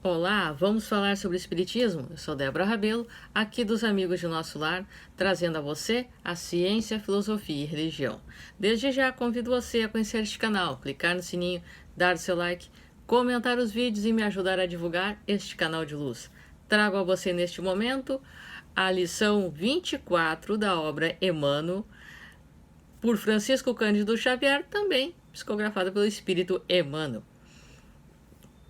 Olá, vamos falar sobre Espiritismo? Eu sou Débora Rabelo, aqui dos Amigos de Nosso Lar, trazendo a você a ciência, filosofia e religião. Desde já convido você a conhecer este canal, clicar no sininho, dar o seu like, comentar os vídeos e me ajudar a divulgar este canal de luz. Trago a você neste momento a lição 24 da obra Emmanuel, por Francisco Cândido Xavier, também psicografada pelo Espírito Emmanuel.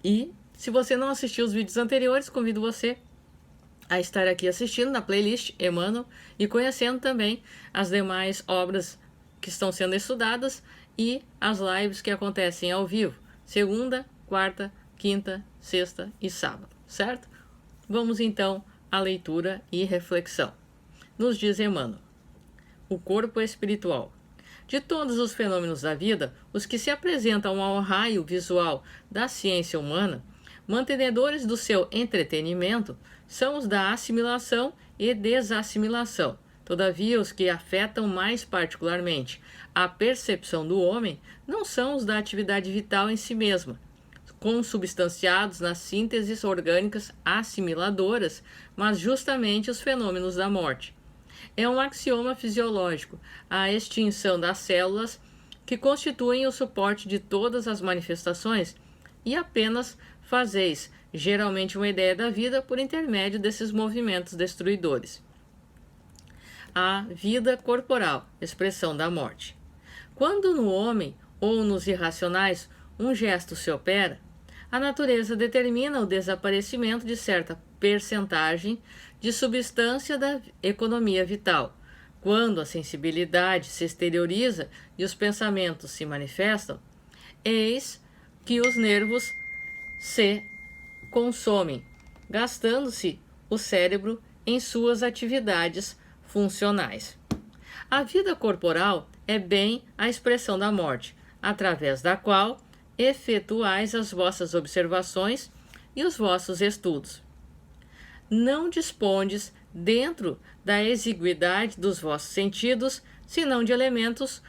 E se você não assistiu os vídeos anteriores, convido você a estar aqui assistindo na playlist Emmanuel e conhecendo também as demais obras que estão sendo estudadas e as lives que acontecem ao vivo, segunda, quarta, quinta, sexta e sábado, certo? Vamos então à leitura e reflexão. Nos diz Emmanuel: o corpo espiritual. De todos os fenômenos da vida, os que se apresentam ao raio visual da ciência humana, mantenedores do seu entretenimento, são os da assimilação e desassimilação. Todavia, os que afetam mais particularmente a percepção do homem não são os da atividade vital em si mesma, consubstanciados nas sínteses orgânicas assimiladoras, mas justamente os fenômenos da morte. É um axioma fisiológico a extinção das células que constituem o suporte de todas as manifestações e apenas fazeis geralmente uma ideia da vida por intermédio desses movimentos destruidores. A vida corporal, expressão da morte. Quando no homem ou nos irracionais um gesto se opera, a natureza determina o desaparecimento de certa percentagem de substância da economia vital. Quando a sensibilidade se exterioriza e os pensamentos se manifestam, eis que os nervos se consomem, gastando-se o cérebro em suas atividades funcionais. A vida corporal é bem a expressão da morte, através da qual efetuais as vossas observações e os vossos estudos. Não dispondes, dentro da exiguidade dos vossos sentidos, senão de elementos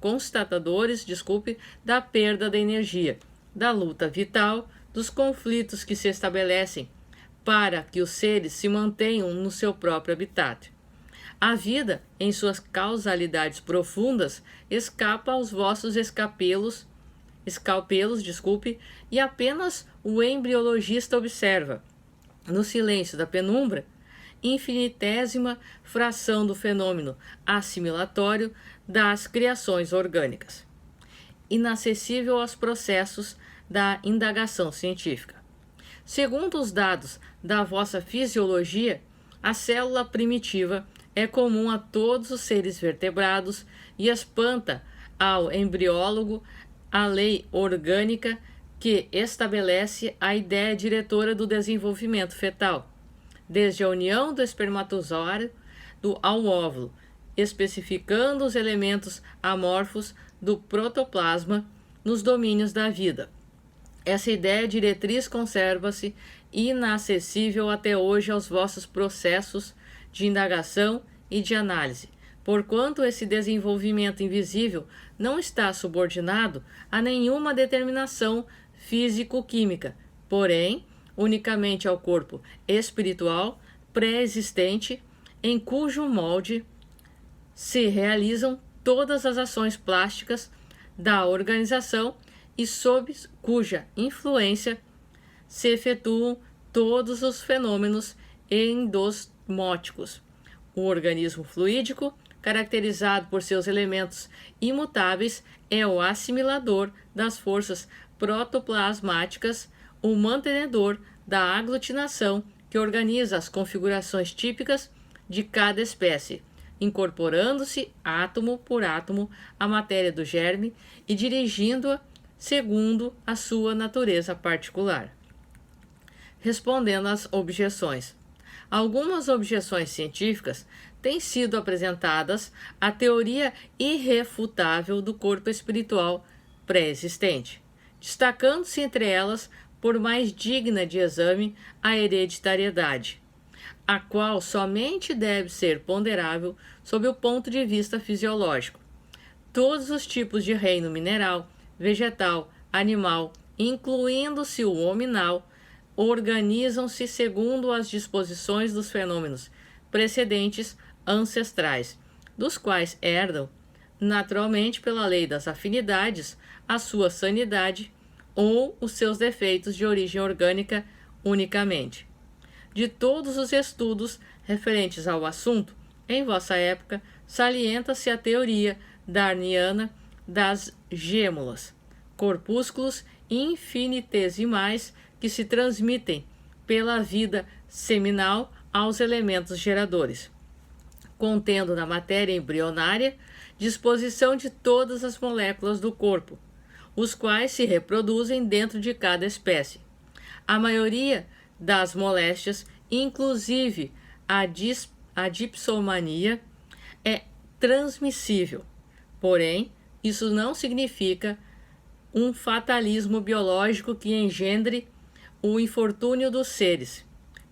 constatadores, da perda da energia, da luta vital, dos conflitos que se estabelecem para que os seres se mantenham no seu próprio habitat. A vida, em suas causalidades profundas, escapa aos vossos escalpelos, e apenas o embriologista observa, no silêncio da penumbra, infinitésima fração do fenômeno assimilatório das criações orgânicas, inacessível aos processos da indagação científica. Segundo os dados da vossa fisiologia, a célula primitiva é comum a todos os seres vertebrados e espanta ao embriólogo a lei orgânica que estabelece a ideia diretora do desenvolvimento fetal, desde a união do espermatozoide ao óvulo, especificando os elementos amorfos do protoplasma nos domínios da vida. Essa ideia diretriz conserva-se inacessível até hoje aos vossos processos de indagação e de análise, porquanto esse desenvolvimento invisível não está subordinado a nenhuma determinação físico-química, porém, unicamente ao corpo espiritual pré-existente, em cujo molde se realizam todas as ações plásticas da organização e sob cuja influência se efetuam todos os fenômenos endosmóticos. O organismo fluídico, caracterizado por seus elementos imutáveis, é o assimilador das forças protoplasmáticas, o mantenedor da aglutinação que organiza as configurações típicas de cada espécie, incorporando-se átomo por átomo à matéria do germe e dirigindo-a segundo a sua natureza particular. Respondendo às objeções. Algumas objeções científicas têm sido apresentadas à teoria irrefutável do corpo espiritual pré-existente, destacando-se entre elas, por mais digna de exame, a hereditariedade, a qual somente deve ser ponderável sob o ponto de vista fisiológico. Todos os tipos de reino mineral, vegetal, animal incluindo-se o hominal, organizam-se segundo as disposições dos fenômenos precedentes ancestrais, dos quais herdam, naturalmente pela lei das afinidades, a sua sanidade ou os seus defeitos de origem orgânica unicamente. De todos os estudos referentes ao assunto, em vossa época, salienta-se a teoria darniana das gêmulas, corpúsculos infinitesimais que se transmitem pela vida seminal aos elementos geradores, contendo na matéria embrionária disposição de todas as moléculas do corpo, os quais se reproduzem dentro de cada espécie. A maioria das moléstias, inclusive a dipsomania, é transmissível. Porém, isso não significa um fatalismo biológico que engendre o infortúnio dos seres,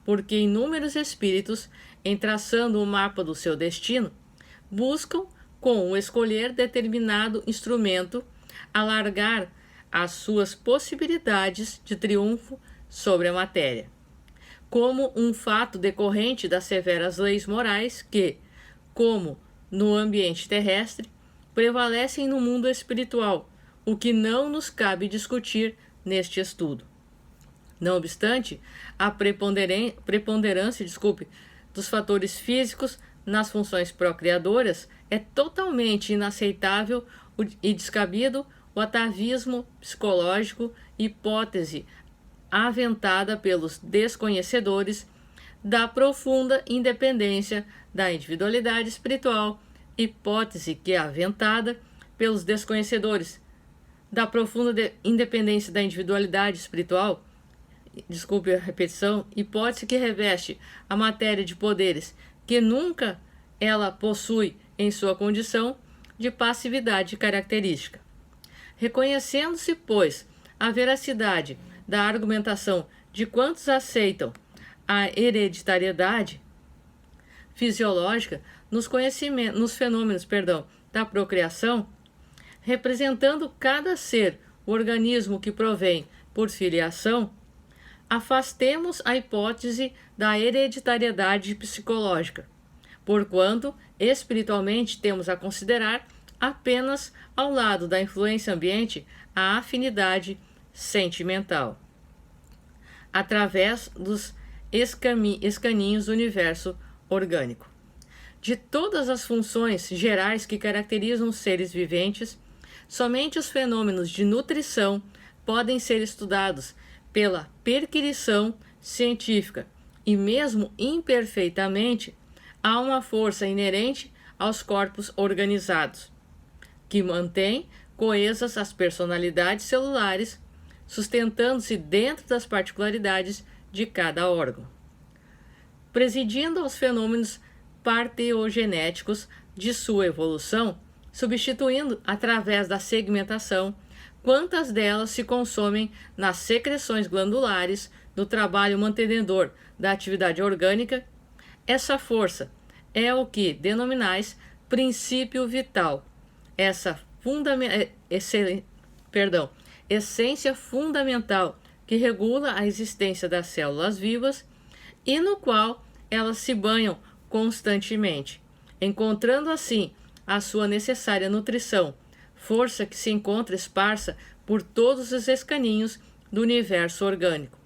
porque inúmeros espíritos, em traçando o mapa do seu destino, buscam, com o escolher determinado instrumento, alargar as suas possibilidades de triunfo sobre a matéria, como um fato decorrente das severas leis morais que, como no ambiente terrestre, prevalecem no mundo espiritual, o que não nos cabe discutir neste estudo. Não obstante, a preponderância dos fatores físicos nas funções procriadoras é totalmente inaceitável e descabido o atavismo psicológico, hipótese aventada pelos desconhecedores da profunda independência da individualidade espiritual, hipótese que é aventada pelos desconhecedores da profunda independência da individualidade espiritual, desculpe a repetição, hipótese que reveste a matéria de poderes que nunca ela possui em sua condição de passividade característica. Reconhecendo-se, pois, a veracidade da argumentação de quantos aceitam a hereditariedade fisiológica nos fenômenos da procriação, representando cada ser o organismo que provém por filiação, afastemos a hipótese da hereditariedade psicológica, porquanto espiritualmente temos a considerar apenas ao lado da influência ambiente a afinidade sentimental, através dos escaninhos do universo orgânico. De todas as funções gerais que caracterizam os seres viventes, somente os fenômenos de nutrição podem ser estudados pela perquisição científica, e mesmo imperfeitamente, há uma força inerente aos corpos organizados, que mantém coesas as personalidades celulares, sustentando-se dentro das particularidades de cada órgão, presidindo aos fenômenos parteogenéticos de sua evolução, substituindo, através da segmentação, quantas delas se consomem nas secreções glandulares do trabalho mantenedor da atividade orgânica. Essa força é o que denominais princípio vital, essa essência fundamental que regula a existência das células vivas e no qual elas se banham constantemente, encontrando assim a sua necessária nutrição, força que se encontra esparsa por todos os escaninhos do universo orgânico,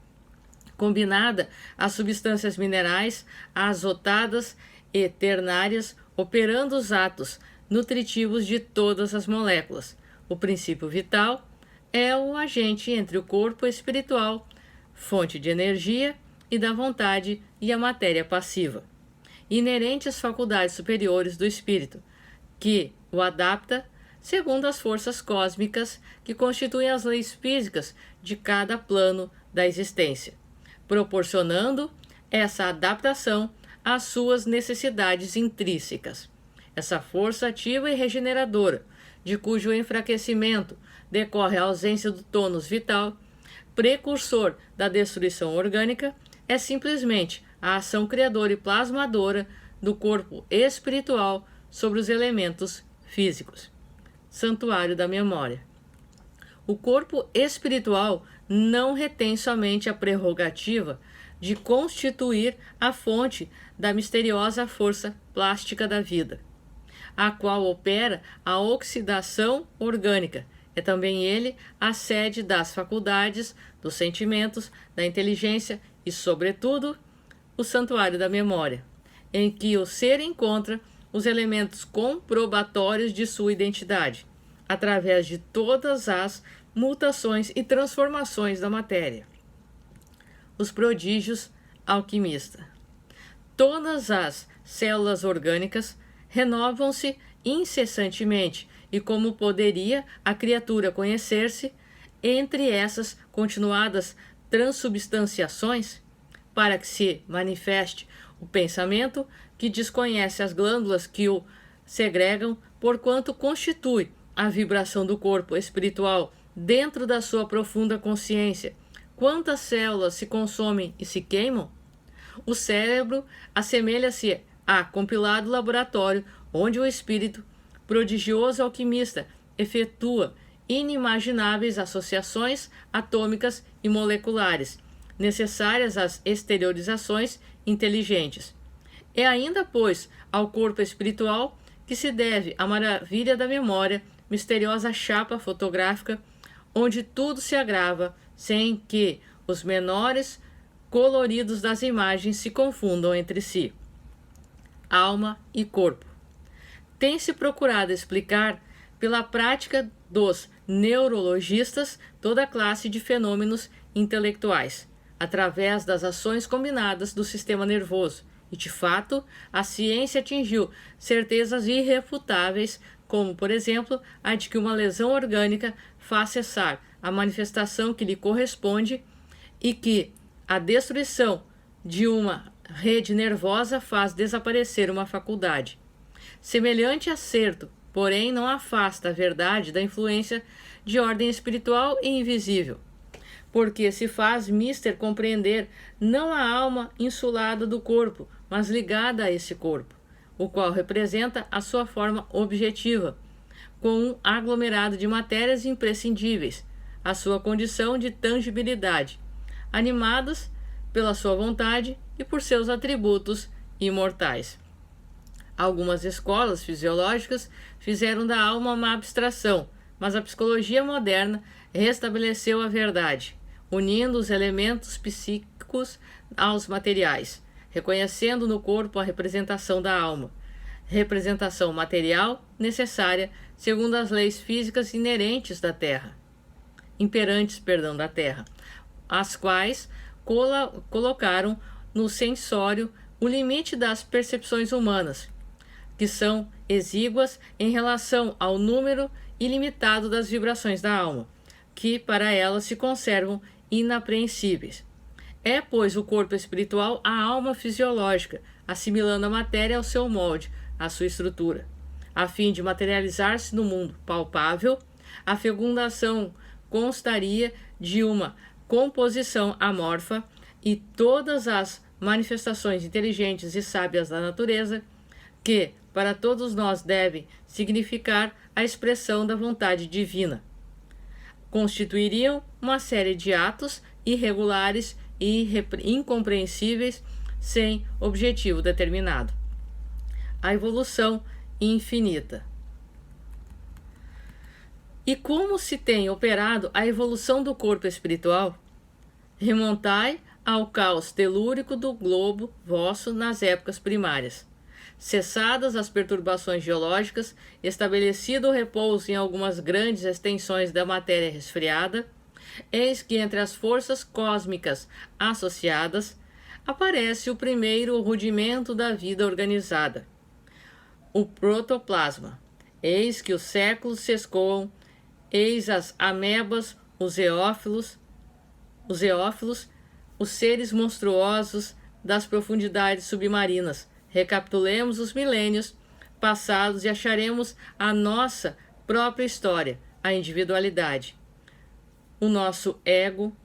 combinada às substâncias minerais azotadas e ternárias, operando os atos nutritivos de todas as moléculas. O princípio vital é o agente entre o corpo espiritual, fonte de energia e da vontade, e a matéria passiva, inerente às faculdades superiores do espírito, que o adapta segundo as forças cósmicas que constituem as leis físicas de cada plano da existência, proporcionando essa adaptação às suas necessidades intrínsecas. Essa força ativa e regeneradora, de cujo enfraquecimento decorre a ausência do tônus vital, precursor da destruição orgânica, é simplesmente a ação criadora e plasmadora do corpo espiritual sobre os elementos físicos. Santuário da Memória. O corpo espiritual não retém somente a prerrogativa de constituir a fonte da misteriosa força plástica da vida, a qual opera a oxidação orgânica. É também ele a sede das faculdades, dos sentimentos, da inteligência e, sobretudo, o santuário da memória, em que o ser encontra os elementos comprobatórios de sua identidade, através de todas as mutações e transformações da matéria. Os prodígios alquimistas. Todas as células orgânicas renovam-se incessantemente, e como poderia a criatura conhecer-se entre essas continuadas transubstanciações, para que se manifeste o pensamento que desconhece as glândulas que o segregam, porquanto constitui a vibração do corpo espiritual dentro da sua profunda consciência. Quantas células se consomem e se queimam? O cérebro assemelha-se a compilado laboratório onde o espírito prodigioso alquimista efetua inimagináveis associações atômicas e moleculares, necessárias às exteriorizações inteligentes. É ainda, pois, ao corpo espiritual que se deve a maravilha da memória, misteriosa chapa fotográfica, onde tudo se agrava, sem que os menores coloridos das imagens se confundam entre si. Alma e corpo. Tem-se procurado explicar, pela prática dos neurologistas, toda a classe de fenômenos intelectuais, através das ações combinadas do sistema nervoso, e, de fato, a ciência atingiu certezas irrefutáveis, como, por exemplo, a de que uma lesão orgânica faz cessar a manifestação que lhe corresponde e que a destruição de uma rede nervosa faz desaparecer uma faculdade. Semelhante acerto, porém, não afasta a verdade da influência de ordem espiritual e invisível, porque se faz mister compreender não a alma insulada do corpo, mas ligada a esse corpo, o qual representa a sua forma objetiva, com um aglomerado de matérias imprescindíveis, a sua condição de tangibilidade, animadas pela sua vontade e por seus atributos imortais. Algumas escolas fisiológicas fizeram da alma uma abstração, mas a psicologia moderna restabeleceu a verdade, unindo os elementos psíquicos aos materiais, reconhecendo no corpo a representação da alma, representação material necessária segundo as leis físicas inerentes da Terra, da Terra, as quais colocaram no sensório o limite das percepções humanas, que são exíguas em relação ao número ilimitado das vibrações da alma, que para elas se conservam inapreensíveis. É, pois, o corpo espiritual a alma fisiológica, assimilando a matéria ao seu molde, à sua estrutura. A fim de materializar-se no mundo palpável, a fecundação constaria de uma composição amorfa e todas as manifestações inteligentes e sábias da natureza, que para todos nós devem significar a expressão da vontade divina, constituiriam uma série de atos irregulares e incompreensíveis sem objetivo determinado. A evolução infinita. E como se tem operado a evolução do corpo espiritual? Remontai ao caos telúrico do globo vosso nas épocas primárias. Cessadas as perturbações geológicas, estabelecido o repouso em algumas grandes extensões da matéria resfriada, eis que entre as forças cósmicas associadas aparece o primeiro rudimento da vida organizada, o protoplasma. Eis que os séculos se escoam, eis as amebas, os eófilos, os seres monstruosos das profundidades submarinas. Recapitulemos os milênios passados e acharemos a nossa própria história, a individualidade. O nosso ego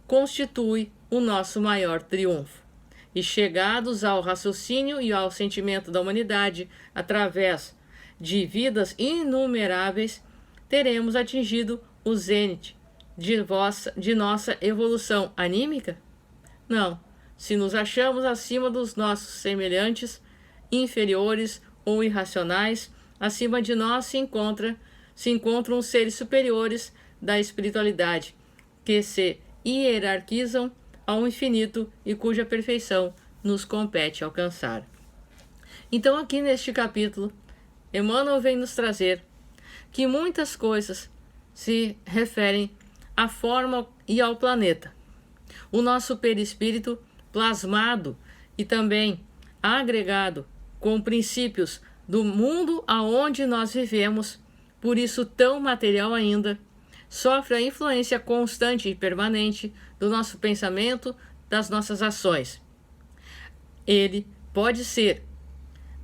constitui o nosso maior triunfo. E chegados ao raciocínio e ao sentimento da humanidade, através de vidas inumeráveis, teremos atingido o zênite de nossa evolução anímica? Não. Se nos achamos acima dos nossos semelhantes, inferiores ou irracionais, acima de nós se encontram os seres superiores da espiritualidade, que se hierarquizam ao infinito e cuja perfeição nos compete alcançar. Então, aqui neste capítulo, Emmanuel vem nos trazer que muitas coisas se referem à forma e ao planeta. O nosso perispírito plasmado e também agregado com princípios do mundo aonde nós vivemos, por isso tão material ainda, sofre a influência constante e permanente do nosso pensamento, das nossas ações. Ele pode ser,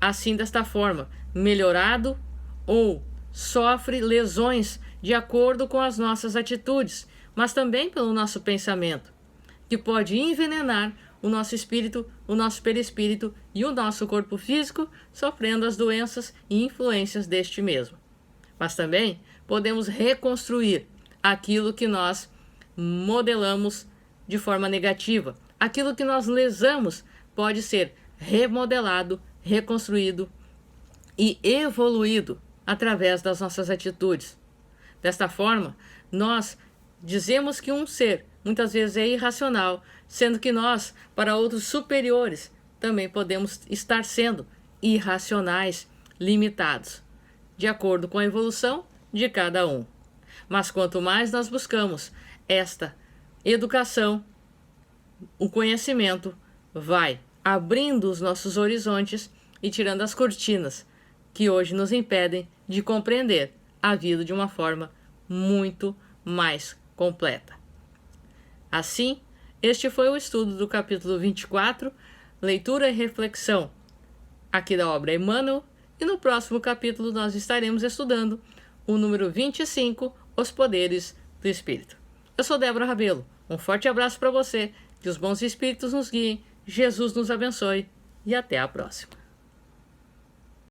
assim desta forma, melhorado ou sofre lesões de acordo com as nossas atitudes, mas também pelo nosso pensamento, que pode envenenar o nosso espírito, o nosso perispírito e o nosso corpo físico, sofrendo as doenças e influências deste mesmo. Mas também podemos reconstruir aquilo que nós modelamos de forma negativa. Aquilo que nós lesamos pode ser remodelado, reconstruído e evoluído através das nossas atitudes. Desta forma, nós dizemos que um ser muitas vezes é irracional, sendo que nós, para outros superiores, também podemos estar sendo irracionais, limitados, de acordo com a evolução de cada um. Mas quanto mais nós buscamos esta educação, o conhecimento vai abrindo os nossos horizontes e tirando as cortinas que hoje nos impedem de compreender a vida de uma forma muito mais completa. Assim, este foi o estudo do capítulo 24, leitura e reflexão aqui da obra Emmanuel, e no próximo capítulo nós estaremos estudando o número 25, Os Poderes do Espírito. Eu sou Débora Rabelo, um forte abraço para você, que os bons espíritos nos guiem, Jesus nos abençoe e até a próxima.